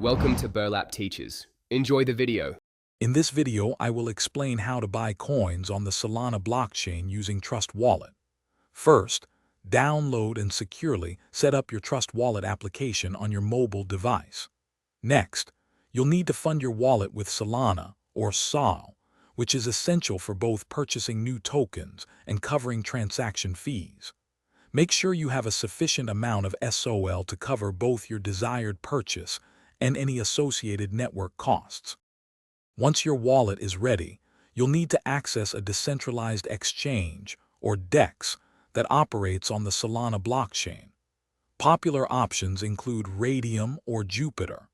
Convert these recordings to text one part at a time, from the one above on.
Welcome to Burlap Teachers. Enjoy the video. In this video, I will explain how to buy coins on the Solana blockchain using Trust Wallet. First, download and securely set up your Trust Wallet application on your mobile device. Next, you'll need to fund your wallet with Solana, or SOL, which is essential for both purchasing new tokens and covering transaction fees. Make sure you have a sufficient amount of SOL to cover both your desired purchase and any associated network costs. Once your wallet is ready, you'll need to access a decentralized exchange, or DEX, that operates on the Solana blockchain. Popular options include Radium or Jupiter.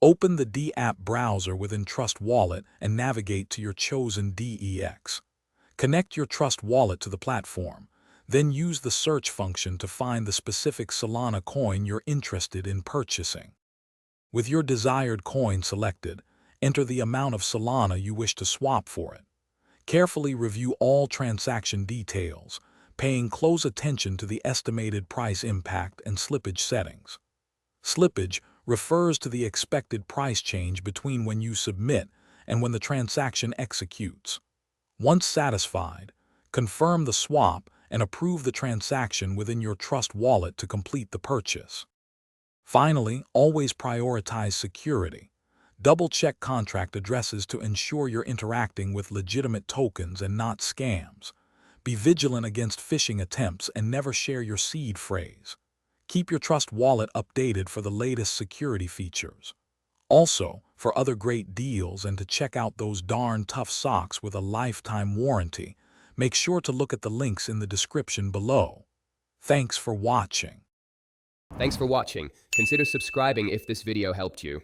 Open the DApp browser within Trust Wallet and navigate to your chosen DEX. Connect your Trust Wallet to the platform, then use the search function to find the specific Solana coin you're interested in purchasing. With your desired coin selected, enter the amount of Solana you wish to swap for it. Carefully review all transaction details, paying close attention to the estimated price impact and slippage settings. Slippage refers to the expected price change between when you submit and when the transaction executes. Once satisfied, confirm the swap and approve the transaction within your Trust Wallet to complete the purchase. Finally, always prioritize security. Double-check contract addresses to ensure you're interacting with legitimate tokens and not scams. Be vigilant against phishing attempts and never share your seed phrase. Keep your Trust Wallet updated for the latest security features. Also, for other great deals and to check out those darn tough socks with a lifetime warranty, make sure to look at the links in the description below. Thanks for watching. Thanks for watching. Consider subscribing if this video helped you.